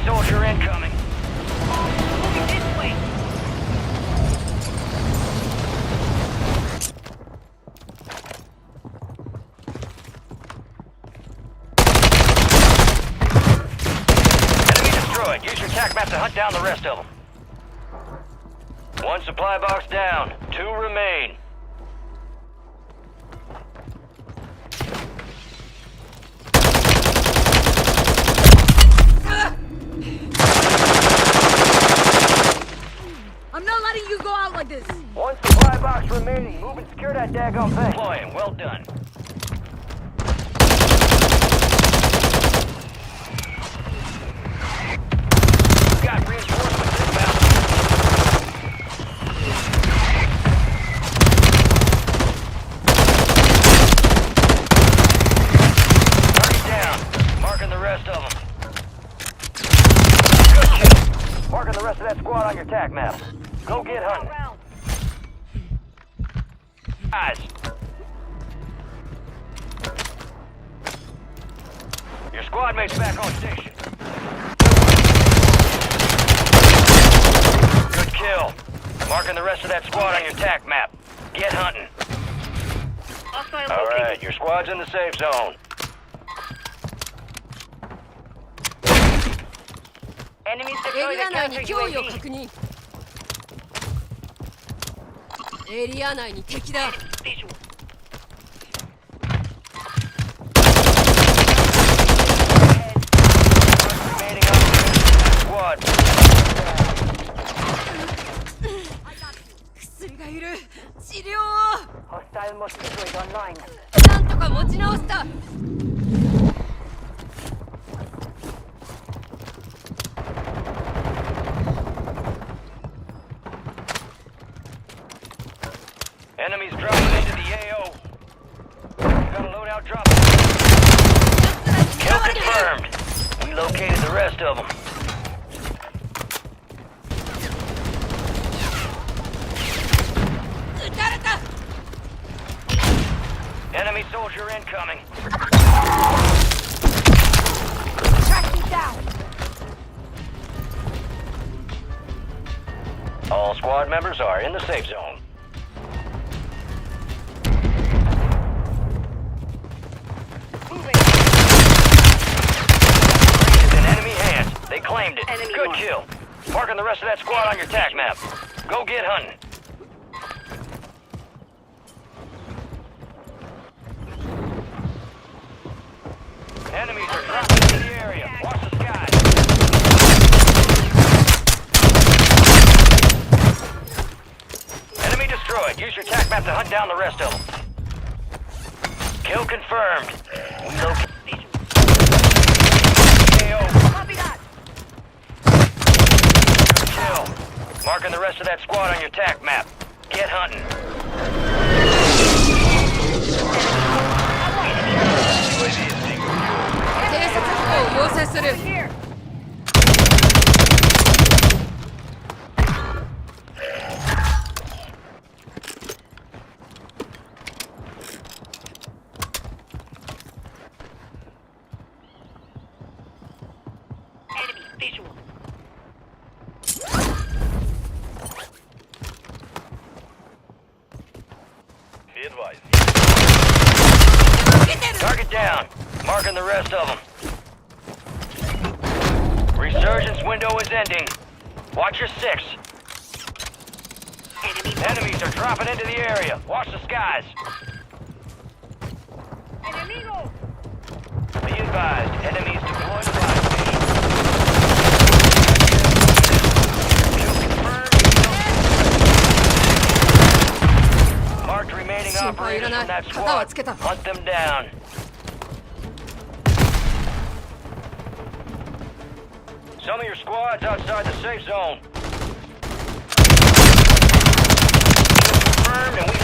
soldier incoming. Moving this way. Enemy destroyed. Use your tac map to hunt down the rest of them. One supply box down. 2 remain. I'm not letting you go out like this. 1 supply box remaining. Move and secure that daggone thing. Deploying. Well done. Got reinforcements inbound. Target down. Marking the rest of them. Good kill. Marking the rest of that squad on your tac map. Go get hunting. Guys. Your squad mate's back on station. Good kill. Marking the rest of that squad on your tac map. Get hunting. Alright, your squad's in the safe zone. Enemies エ deploy リア the 内に counter 脅威を UAV. 確認。エリア内に敵だ。 Visual. Remaining up. Squad. 薬がいる。治療を。 Hostile mosquito is online. なんとか持ち直した。 Enemies dropping into the AO. Got a loadout drop. Kill confirmed. We located the rest of them. Enemy soldier incoming. Tracking down. All squad members are in the safe zone. Moving. It's in enemy hands. They claimed it. Enemy Good mark. kill. Marking the rest of that squad on your tac map. Go get hunting. Enemies are dropping into the area. Watch the skies. Enemy destroyed. Use your tac map to hunt down the rest of them. Kill confirmed. We locate. KO. Copy that. Good kill. Marking the rest of that squad on your tac map. Get hunting. UAV is being refueled. 偵察機構を要請する。 Here. Enemy visual. Be advised. Target down. Marking the rest of them. Resurgence window is ending. Watch your 6. Enemies are dropping into the area. Watch the skies. Enemigo. Be advised. Enemies deployed to live station. Kill confirmed. Marked remaining 心配いら operators ない。 from that 旗は squad. つけた。 Hunt them down. Some of your squads outside the safe zone. Confirmed and we...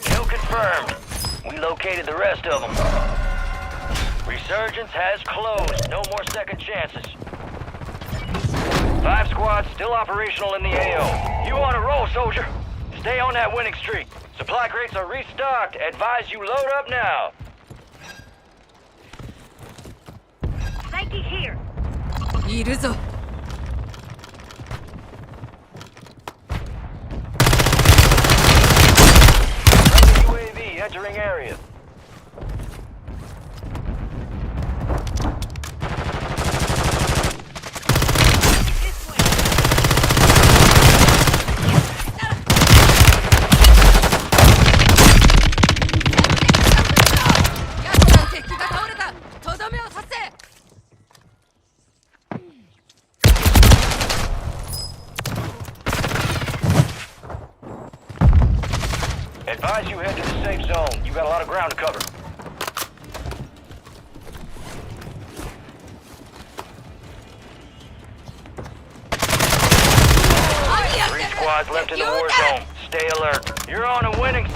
Kill confirmed. We located the rest of them. Resurgence has closed. No more second chances. 5 squads still operational in the AO. You on a roll, soldier. Stay on that winning streak. Supply crates are restocked. Advise you load up now. Nike here. いるぞ。 UAV entering area. This way. やつら敵が倒れた。とどめを刺せ。 Advise you head to the safe zone. You got a lot of ground to cover. Three squads left in the war zone. Stay alert. You're on a winning.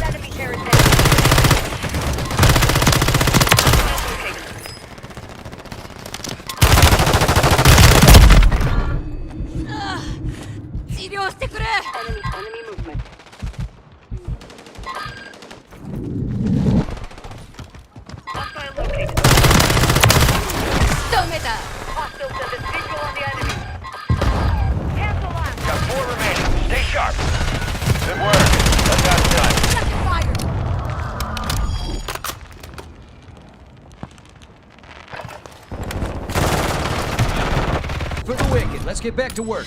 Enemy territory. Okay. 治療してくれ。 Enemy movement. Hostile located. 仕留めた。 Hostile sent a visual on the enemy. Cancel last. Got 4 remaining. Stay sharp. Good work. That job's done. For the wicked, let's get back to work.